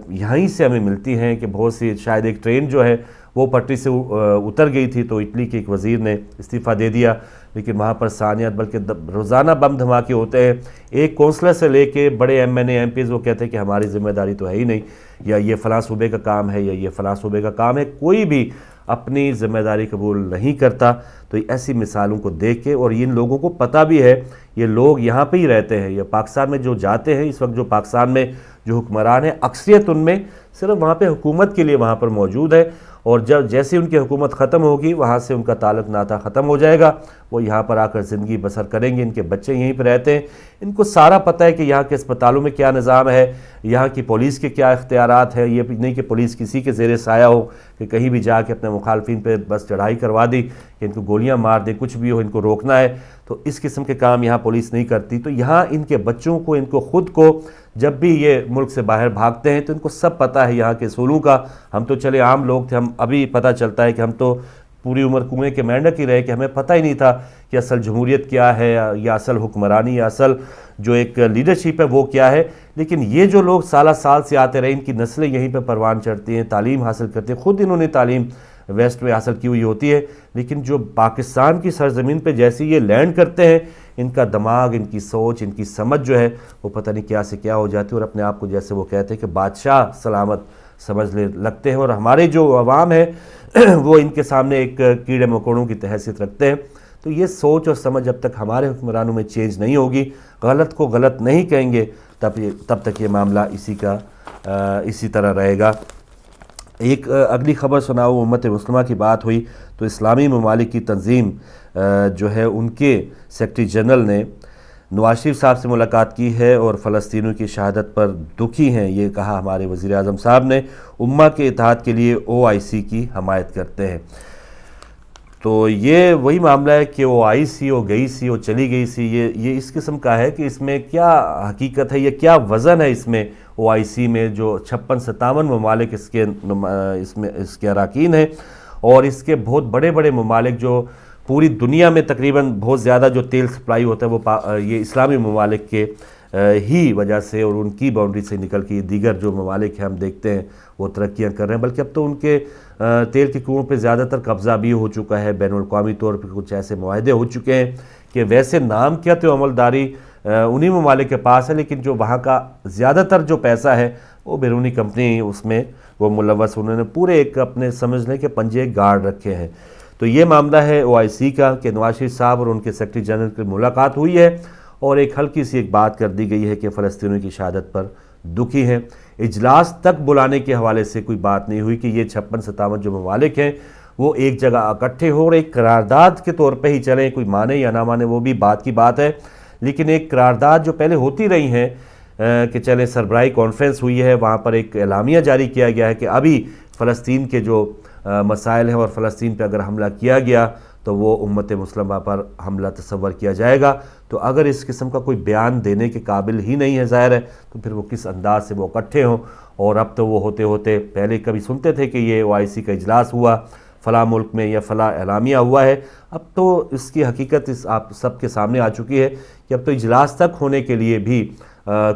یہیں سے ہمیں ملتی ہیں کہ بہت سی، شاید ایک ٹرین جو ہے وہ پٹری سے اتر گئی تھی، تو اٹلی کے ایک وزیر نے استعفیٰ دے دیا، لیکن وہاں پر ثانیات بلکہ روزانہ بم دھماکے ہوتے ہیں۔ ایک کونسلر سے لے کے بڑے ایم این اے، ایم پیز وہ کہتے ہیں کہ ہماری ذمہ داری تو ہے ہی نہیں، یا یہ فلاں صوبے کا کام ہے، یا یہ فلاں صوبے کا کام ہے، کوئی بھی اپنی ذمہ داری قبول نہیں کرتا۔ تو ایسی مثالوں کو دیکھ کے، اور ان لوگوں کو پتہ بھی ہے یہ لوگ یہاں پہ ہی رہتے ہیں، یہ پاکستان میں جو جاتے ہیں، اس وقت جو پاکستان میں جو حکمران ہیں، اکثریت ان میں صرف وہاں پہ حکومت کے لیے وہاں پر موجود ہے، اور جیسے ان کی حکومت ختم ہوگی، وہاں سے ان کا تعلق ناتا ختم ہو جائے گا، وہ یہاں پر آ کر زندگی بسر کریں گے۔ ان کے بچے یہیں پہ رہتے ہیں، ان کو سارا پتہ ہے کہ یہاں کے اسپتالوں میں کیا نظام ہے، یہاں کی پولیس کے کیا اختیارات ہیں۔ یہ نہیں کہ پولیس کسی کے زیر سایہ ہو کہ کہیں بھی جا کے اپنے مخالفین پہ بس چڑھائی کروا دی کہ ان کو گولیاں مار دے، کچھ بھی ہو، ان کو روکنا ہے، تو اس قسم کے کام یہاں پولیس نہیں کرتی۔ تو یہاں ان کے بچوں کو، ان کو خود کو، جب بھی یہ ملک سے باہر بھاگتے ہیں تو ان کو سب پتہ ہے یہاں کے اصولوں کا۔ ہم تو چلے عام لوگ تھے، ہم ابھی پتہ چلتا ہے کہ ہم تو پوری عمر کنویں کے مینڈک ہی رہے کہ ہمیں پتہ ہی نہیں تھا کہ اصل جمہوریت کیا ہے، یا اصل حکمرانی، یا اصل جو ایک لیڈرشپ ہے وہ کیا ہے۔ لیکن یہ جو لوگ سالہ سال سے آتے رہے، ان کی نسلیں یہیں پہ پروان چڑھتی ہیں، تعلیم حاصل کرتے ہیں، خود انہوں نے تعلیم ویسٹ میں حاصل کی ہوئی ہوتی ہے، لیکن جو پاکستان کی سرزمین پہ جیسے یہ لینڈ کرتے ہیں، ان کا دماغ، ان کی سوچ، ان کی سمجھ جو ہے وہ پتہ نہیں کیا سے کیا ہو جاتی ہے، اور اپنے آپ کو جیسے وہ کہتے ہیں کہ بادشاہ سلامت سمجھنے لگتے ہیں، اور ہمارے جو عوام ہے وہ ان کے سامنے ایک کیڑے مکوڑوں کی حیثیت رکھتے ہیں۔ تو یہ سوچ اور سمجھ جب تک ہمارے حکمرانوں میں چینج نہیں ہوگی، غلط کو غلط نہیں کہیں گے، تب تک یہ معاملہ اسی طرح رہے گا۔ ایک اگلی خبر سناؤ، امت مسلمہ کی بات ہوئی تو اسلامی ممالک کی تنظیم جو ہے ان کے سیکرٹری جنرل نے نواز شریف صاحب سے ملاقات کی ہے، اور فلسطینیوں کی شہادت پر دکھی ہیں۔ یہ کہا ہمارے وزیر اعظم صاحب نے، امہ کے اتحاد کے لیے OIC کی حمایت کرتے ہیں۔ تو یہ وہی معاملہ ہے کہ وہ آئی سی، وہ گئی سی، وہ چلی گئی سی، یہ اس قسم کا ہے کہ اس میں کیا حقیقت ہے، یہ کیا وزن ہے اس میں OIC میں، جو 56-57 ممالک اس کے اراکین ہیں، اور اس کے بہت بڑے بڑے ممالک جو پوری دنیا میں تقریباً بہت زیادہ جو تیل سپلائی ہوتا ہے وہ یہ اسلامی ممالک کے ہی وجہ سے اور ان کی باؤنڈری سے نکل کے دیگر جو ممالک ہیں ہم دیکھتے ہیں وہ ترقیاں کر رہے ہیں، بلکہ اب تو ان کے تیل کے کنوؤں پہ زیادہ تر قبضہ بھی ہو چکا ہے، بین الاقوامی طور پہ کچھ ایسے معاہدے ہو چکے ہیں کہ ویسے نام کیا تو عملداری انہی ممالک کے پاس ہے، لیکن جو وہاں کا زیادہ تر جو پیسہ ہے وہ بیرونی کمپنی اس میں وہ ملوث، انہوں نے پورے ایک اپنے سمجھ لیں کہ پنجے گاڑ رکھے ہیں۔ تو یہ معاملہ ہے OIC کا کہ نواز شریف صاحب اور ان کے سیکرٹری جنرل کی ملاقات ہوئی ہے، اور ایک ہلکی سی ایک بات کر دی گئی ہے کہ فلسطینیوں کی شہادت پر دکھی ہیں۔ اجلاس تک بلانے کے حوالے سے کوئی بات نہیں ہوئی کہ یہ 56-57 جو ممالک ہیں وہ ایک جگہ اکٹھے ہو اور ایک قرارداد کے طور پہ ہی چلیں، کوئی مانے یا نہ مانے وہ بھی بات کی بات ہے، لیکن ایک قرارداد جو پہلے ہوتی رہی ہیں کہ چلیں سربراہی کانفرنس ہوئی ہے، وہاں پر ایک اعلامیہ جاری کیا گیا ہے کہ ابھی فلسطین کے جو مسائل ہیں اور فلسطین پہ اگر حملہ کیا گیا تو وہ امت مسلمہ پر حملہ تصور کیا جائے گا۔ تو اگر اس قسم کا کوئی بیان دینے کے قابل ہی نہیں ہے ظاہر ہے تو پھر وہ کس انداز سے وہ اکٹھے ہوں، اور اب تو وہ ہوتے ہوتے پہلے کبھی سنتے تھے کہ یہ OIC کا اجلاس ہوا فلاں ملک میں یا فلاں اعلامیہ ہوا ہے، اب تو اس کی حقیقت آپ سب کے سامنے آ چکی ہے کہ اب تو اجلاس تک ہونے کے لیے بھی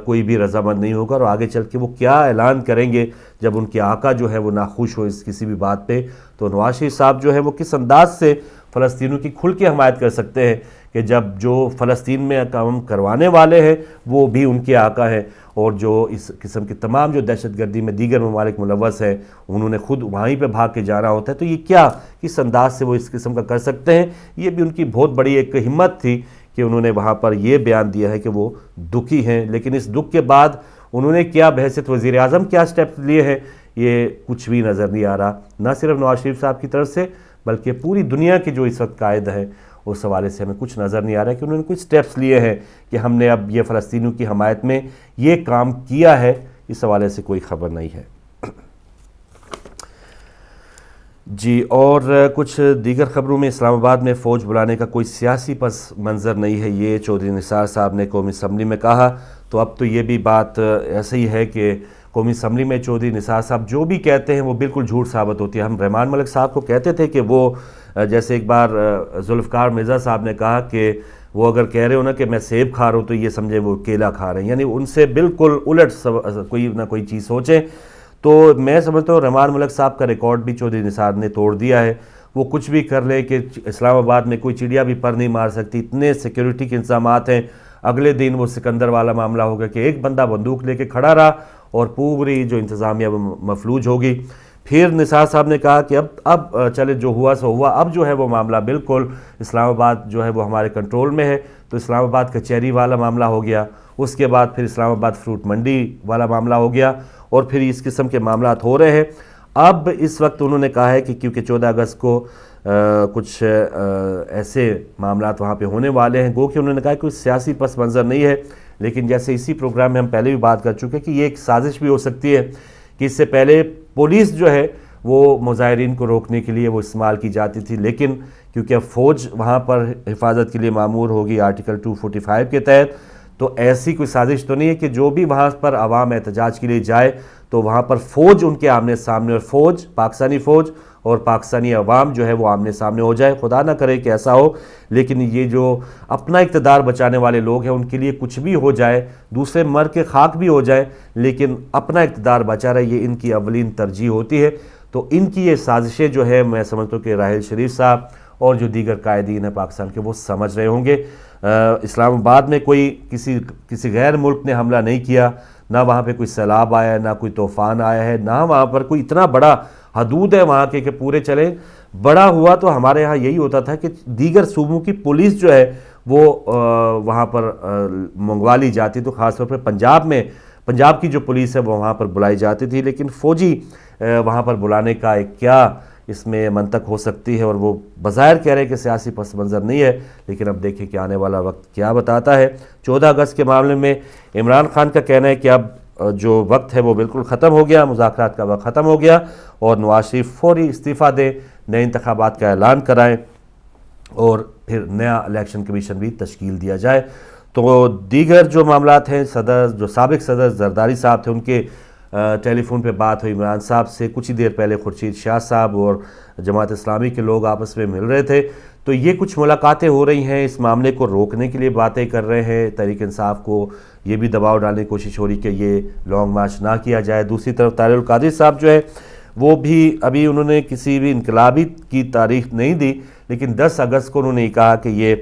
کوئی بھی رضامند نہیں ہوگا، اور آگے چل کے وہ کیا اعلان کریں گے جب ان کے آقا جو ہے وہ ناخوش ہو اس کسی بھی بات پہ۔ تو نواز شریف صاحب جو ہے وہ کس انداز سے فلسطینیوں کی کھل کے حمایت کر سکتے ہیں کہ جب جو فلسطین میں کام کروانے والے ہیں وہ بھی ان کے آقا ہیں، اور جو اس قسم کی تمام جو دہشت گردی میں دیگر ممالک ملوث ہیں انہوں نے خود وہیں پہ بھاگ کے جانا ہوتا ہے، تو یہ کیا کس انداز سے وہ اس قسم کا کر سکتے ہیں؟ یہ بھی ان کی بہت بڑی ایک ہمت تھی کہ انہوں نے وہاں پر یہ بیان دیا ہے کہ وہ دکھی ہیں، لیکن اس دکھ کے بعد انہوں نے کیا بحیثیت وزیر اعظم کیا سٹیپ لیے ہیں یہ کچھ بھی نظر نہیں آ رہا، نہ صرف نواز شریف صاحب کی طرف سے بلکہ پوری دنیا کے جو اس وقت قائد ہیں اس حوالے سے ہمیں کچھ نظر نہیں آ رہا ہے کہ انہوں نے کچھ سٹیپس لیے ہیں کہ ہم نے اب یہ فلسطینیوں کی حمایت میں یہ کام کیا ہے، اس حوالے سے کوئی خبر نہیں ہے۔ جی، اور کچھ دیگر خبروں میں اسلام آباد میں فوج بلانے کا کوئی سیاسی پس منظر نہیں ہے، یہ چودھری نثار صاحب نے قومی اسمبلی میں کہا، تو اب تو یہ بھی بات ایسے ہی ہے کہ قومی اسمبلی میں چودھری نثار صاحب جو بھی کہتے ہیں وہ بالکل جھوٹ ثابت ہوتی ہے۔ ہم رحمان ملک صاحب کو کہتے تھے کہ وہ جیسے ایک بار ذوالفقار مرزا صاحب نے کہا کہ وہ اگر کہہ رہے ہو نا کہ میں سیب کھا رہا ہوں تو یہ سمجھے وہ کیلا کھا رہے ہیں، یعنی ان سے بالکل الٹ کوئی نہ کوئی چیز سوچیں۔ تو میں سمجھتا ہوں رحمان ملک صاحب کا ریکارڈ بھی چودھری نثار نے توڑ دیا ہے، وہ کچھ بھی کر لے کہ اسلام آباد میں کوئی چڑیا بھی پر نہیں مار سکتی، اتنے سیکیورٹی کے انتظامات ہیں۔ اگلے دن وہ سکندر والا معاملہ ہوگا کہ ایک بندہ بندوق لے کے کھڑا رہا اور پوری جو انتظامیہ وہ مفلوج ہوگی۔ پھر نثار صاحب نے کہا کہ اب چلے جو ہوا سو ہوا، اب جو ہے وہ معاملہ بالکل اسلام آباد جو ہے وہ ہمارے کنٹرول میں ہے، تو اسلام آباد کچہری والا معاملہ ہو گیا، اس کے بعد پھر اسلام آباد فروٹ منڈی والا معاملہ ہو گیا، اور پھر اس قسم کے معاملات ہو رہے ہیں۔ اب اس وقت انہوں نے کہا ہے کہ کیونکہ 14 اگست کو کچھ ایسے معاملات وہاں پہ ہونے والے ہیں، گو کہ انہوں نے کہا کہ کوئی سیاسی پس منظر نہیں ہے، لیکن جیسے اسی پروگرام میں ہم پہلے بھی بات کر چکے کہ یہ ایک سازش بھی ہو سکتی ہے کہ اس سے پہلے پولیس جو ہے وہ مظاہرین کو روکنے کے لیے وہ استعمال کی جاتی تھی، لیکن کیونکہ اب فوج وہاں پر حفاظت کے لیے مامور ہوگی آرٹیکل 245 کے تحت، تو ایسی کوئی سازش تو نہیں ہے کہ جو بھی وہاں پر عوام احتجاج کے لیے جائے تو وہاں پر فوج ان کے آمنے سامنے، اور فوج پاکستانی فوج اور پاکستانی عوام جو ہے وہ آمنے سامنے ہو جائے، خدا نہ کرے کہ ایسا ہو، لیکن یہ جو اپنا اقتدار بچانے والے لوگ ہیں ان کے لیے کچھ بھی ہو جائے، دوسرے مر کے خاک بھی ہو جائے لیکن اپنا اقتدار بچا رہے، یہ ان کی اولین ترجیح ہوتی ہے۔ تو ان کی یہ سازشیں جو ہے میں سمجھتا ہوں کہ راحیل شریف صاحب اور جو دیگر قائدین ہیں پاکستان کے وہ سمجھ رہے ہوں گے۔ اسلام آباد میں کوئی کسی غیر ملک نے حملہ نہیں کیا، نہ وہاں پہ کوئی سیلاب آیا ہے، نہ کوئی طوفان آیا ہے، نہ وہاں پر کوئی اتنا بڑا حدود ہے وہاں کے کہ پورے چلیں۔ بڑا ہوا تو ہمارے یہاں یہی ہوتا تھا کہ دیگر صوبوں کی پولیس جو ہے وہ وہاں پر منگوا لی جاتی، تو خاص طور پر پنجاب کی جو پولیس ہے وہ وہاں پر بلائی جاتی تھی، لیکن فوجی وہاں پر بلانے کا ایک کیا اس میں منطق ہو سکتی ہے، اور وہ بظاہر کہہ رہے ہیں کہ سیاسی پس منظر نہیں ہے، لیکن اب دیکھیں کہ آنے والا وقت کیا بتاتا ہے۔ 14 اگست کے معاملے میں عمران خان کا کہنا ہے کہ اب جو وقت ہے وہ بالکل ختم ہو گیا، مذاکرات کا وقت ختم ہو گیا، اور نواز شریف فوری استعفیٰ دیں، نئے انتخابات کا اعلان کرائیں اور پھر نیا الیکشن کمیشن بھی تشکیل دیا جائے۔ تو دیگر جو معاملات ہیں، جو سابق صدر زرداری صاحب تھے ان کے ٹیلی فون پہ بات ہوئی عمران صاحب سے، کچھ ہی دیر پہلے خورشید شاہ صاحب اور جماعت اسلامی کے لوگ آپس میں مل رہے تھے، تو یہ کچھ ملاقاتیں ہو رہی ہیں، اس معاملے کو روکنے کے لیے باتیں کر رہے ہیں، تحریک انصاف کو یہ بھی دباؤ ڈالنے کی کوشش ہو رہی کہ یہ لانگ مارچ نہ کیا جائے۔ دوسری طرف طاہر القادری صاحب جو ہے وہ بھی ابھی انہوں نے کسی بھی انقلابی کی تاریخ نہیں دی، لیکن 10 اگست کو انہوں نے کہا کہ یہ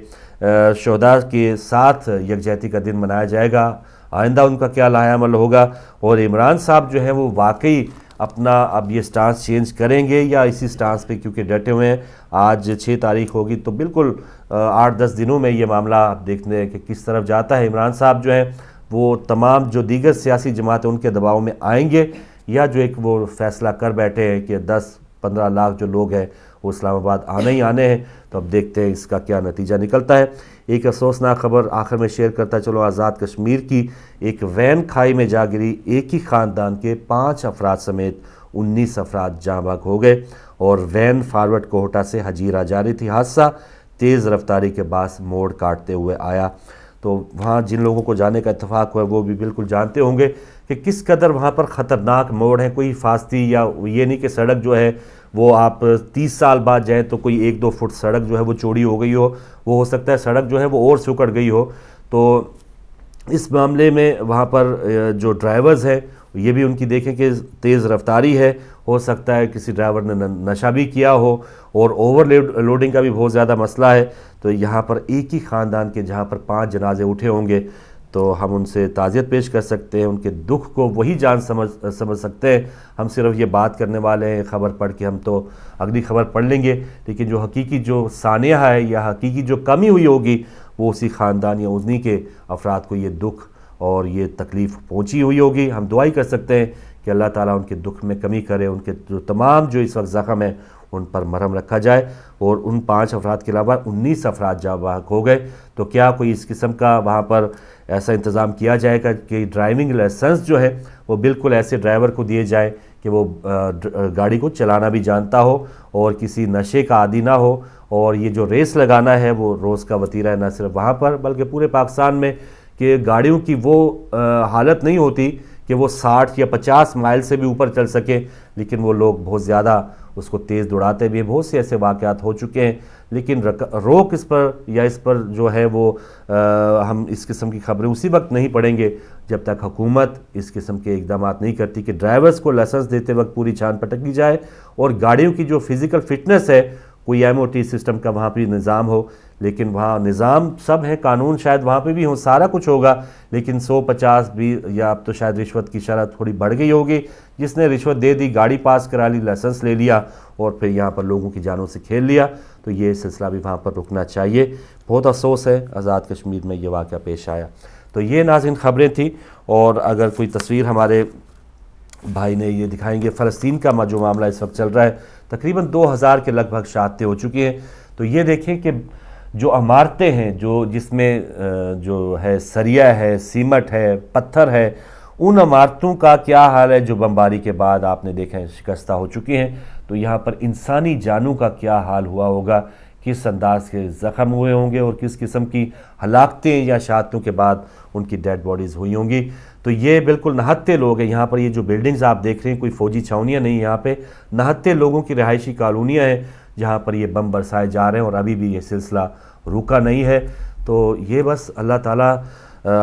شہداء کے ساتھ یکجہتی کا دن منایا جائے گا، آئندہ ان کا کیا لایا عمل ہوگا، اور عمران صاحب جو ہیں وہ واقعی اپنا اب یہ سٹانس چینج کریں گے یا اسی سٹانس پہ کیونکہ ڈٹے ہوئے ہیں۔ آج 6 تاریخ ہوگی تو بالکل 8-10 دنوں میں یہ معاملہ آپ دیکھتے ہیں کہ کس طرف جاتا ہے۔ عمران صاحب جو ہیں وہ تمام جو دیگر سیاسی جماعتیں ان کے دباؤ میں آئیں گے، یا جو ایک وہ فیصلہ کر بیٹھے ہیں کہ 10-15 لاکھ جو لوگ ہیں وہ اسلام آباد آنے ہی آنے ہیں، تو اب دیکھتے ہیں اس کا کیا نتیجہ نکلتا ہے۔ ایک افسوسناک خبر آخر میں شیئر کرتا چلو، آزاد کشمیر کی ایک وین کھائی میں جا گری، ایک ہی خاندان کے 5 افراد سمیت 19 افراد جاں بحق ہو گئے، اور وین فارورڈ کوہٹا سے ہجیرہ جا رہی تھی۔ حادثہ تیز رفتاری کے باعث موڑ کاٹتے ہوئے آیا، تو وہاں جن لوگوں کو جانے کا اتفاق ہوا وہ بھی بالکل جانتے ہوں گے کہ کس قدر وہاں پر خطرناک موڑ ہے۔ کوئی حفاظتی یا یہ نہیں کہ سڑک جو ہے وہ آپ 30 سال بعد جائیں تو کوئی 1-2 فٹ سڑک جو ہے وہ چوڑی ہو گئی وہ ہو سکتا ہے سڑک جو ہے وہ اور سکڑ گئی ہو۔ تو اس معاملے میں وہاں پر جو ڈرائیورز ہیں یہ بھی ان کی دیکھیں کہ تیز رفتاری ہے، ہو سکتا ہے کسی ڈرائیور نے نشہ بھی کیا ہو اور اوور لوڈنگ کا بھی بہت زیادہ مسئلہ ہے. تو یہاں پر ایک ہی خاندان کے جہاں پر 5 جنازے اٹھے ہوں گے تو ہم ان سے تعزیت پیش کر سکتے ہیں. ان کے دکھ کو وہی جان سمجھ سکتے ہیں. ہم صرف یہ بات کرنے والے ہیں خبر پڑھ کے ہم تو اگلی خبر پڑھ لیں گے, لیکن جو حقیقی جو سانحہ ہے یا حقیقی جو کمی ہوئی ہوگی وہ اسی خاندان یا انہی کے افراد کو یہ دکھ اور یہ تکلیف پہنچی ہوئی ہوگی. ہم دعا ہی کر سکتے ہیں کہ اللہ تعالیٰ ان کے دکھ میں کمی کرے, ان کے جو تمام جو اس وقت زخم ہیں ان پر مرہم رکھا جائے. اور ان 5 افراد کے علاوہ 19 افراد جاں بحق ہو گئے. تو کیا کوئی اس قسم کا وہاں پر ایسا انتظام کیا جائے گا کہ ڈرائیونگ لائسنس جو ہے وہ بالکل ایسے ڈرائیور کو دیے جائے کہ وہ گاڑی کو چلانا بھی جانتا ہو اور کسی نشے کا عادی نہ ہو, اور یہ جو ریس لگانا ہے وہ روز کا وتیرہ ہے نہ صرف وہاں پر بلکہ پورے پاکستان میں, کہ گاڑیوں کی وہ حالت نہیں ہوتی کہ وہ 60 یا 50 مائل سے بھی اوپر چل سکے, لیکن وہ لوگ بہت زیادہ اس کو تیز دوڑاتے بھی ہیں. بہت سے ایسے واقعات ہو چکے ہیں, لیکن روک اس پر یا اس پر جو ہے وہ ہم اس قسم کی خبریں اسی وقت نہیں پڑھیں گے جب تک حکومت اس قسم کے اقدامات نہیں کرتی کہ ڈرائیورز کو لائسنس دیتے وقت پوری چھان پٹک لی جائے اور گاڑیوں کی جو فزیکل فٹنس ہے کوئی MOT سسٹم کا وہاں پہ نظام ہو. لیکن وہاں نظام سب ہے, قانون شاید وہاں پہ بھی ہوں, سارا کچھ ہوگا, لیکن 150 20 یا اب تو شاید رشوت کی شرح تھوڑی بڑھ گئی ہوگی. جس نے رشوت دے دی, گاڑی پاس کرا لی, لائسنس لے لیا اور پھر یہاں پر لوگوں کی جانوں سے کھیل لیا, تو یہ سلسلہ بھی وہاں پر رکنا چاہیے. بہت افسوس ہے آزاد کشمیر میں یہ واقعہ پیش آیا. تو یہ ناظرین خبریں تھیں, اور اگر کوئی تصویر ہمارے بھائی نے یہ دکھائیں گے, فلسطین کا جو معاملہ اس وقت چل رہا ہے, تقریباً 2000 کے لگ بھگ شہادتیں ہو چکی ہیں. تو یہ دیکھیں کہ جو عمارتیں ہیں جس میں جو ہے سریا ہے, سیمٹ ہے, پتھر ہے, ان عمارتوں کا کیا حال ہے جو بمباری کے بعد آپ نے دیکھا ہے شکستہ ہو چکی ہیں. تو یہاں پر انسانی جانوں کا کیا حال ہوا ہوگا, کس انداز کے زخم ہوئے ہوں گے اور کس قسم کی ہلاکتیں یا شہادتوں کے بعد ان کی ڈیڈ باڈیز ہوئی ہوں گی. تو یہ بالکل نہتے لوگ ہیں یہاں پر. یہ جو بلڈنگز آپ دیکھ رہے ہیں کوئی فوجی چھاونیاں نہیں, یہاں پہ نہتے لوگوں کی رہائشی کالونیاں ہیں جہاں پر یہ بم برسائے جا رہے ہیں, اور ابھی بھی یہ سلسلہ رکا نہیں ہے. تو یہ بس اللہ تعالیٰ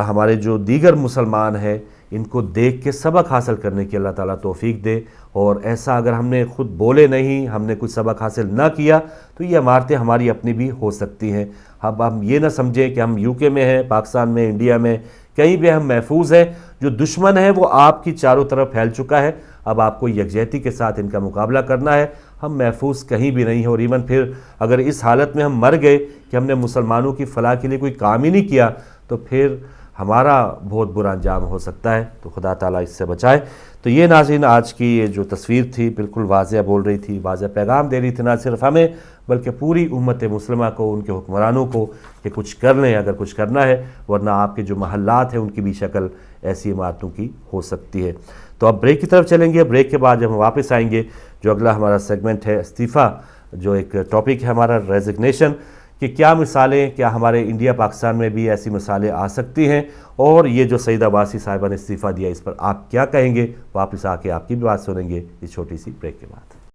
ہمارے جو دیگر مسلمان ہیں ان کو دیکھ کے سبق حاصل کرنے کی اللہ تعالیٰ توفیق دے. اور ایسا اگر ہم نے خود بولے نہیں, ہم نے کوئی سبق حاصل نہ کیا, تو یہ عمارتیں ہماری اپنی بھی ہو سکتی ہیں. اب ہم یہ نہ سمجھیں کہ ہم UK میں ہیں, پاکستان میں, انڈیا میں, کہیں بھی ہم محفوظ ہیں. جو دشمن ہے وہ آپ کی چاروں طرف پھیل چکا ہے. اب آپ کو یکجہتی کے ساتھ ان کا مقابلہ کرنا ہے. ہم محفوظ کہیں بھی نہیں ہیں, اور ایون پھر اگر اس حالت میں ہم مر گئے کہ ہم نے مسلمانوں کی فلاح کے لیے کوئی کام ہی نہیں کیا, تو پھر ہمارا بہت برا انجام ہو سکتا ہے. تو خدا تعالیٰ اس سے بچائے. تو یہ ناظرین آج کی یہ جو تصویر تھی بالکل واضح بول رہی تھی, واضح پیغام دے رہی تھی, نہ صرف ہمیں بلکہ پوری امت مسلمہ کو, ان کے حکمرانوں کو, کہ کچھ کر لیں اگر کچھ کرنا ہے, ورنہ آپ کے جو محلات ہیں ان کی بھی شکل ایسی عمارتوں کی ہو سکتی ہے. تو اب بریک کی طرف چلیں گے. بریک کے بعد جب ہم واپس آئیں گے, جو اگلا ہمارا سیگمنٹ ہے استعفیٰ, جو ایک ٹاپک ہے ہمارا ریزگنیشن, کہ کیا مثالیں, کیا ہمارے انڈیا پاکستان میں بھی ایسی مثالیں آ سکتی ہیں, اور یہ جو سعید عباسی صاحبہ نے استعفیٰ دیا اس پر آپ کیا کہیں گے. واپس آ کے آپ کی بھی بات سنیں گے اس چھوٹی سی بریک کے بعد.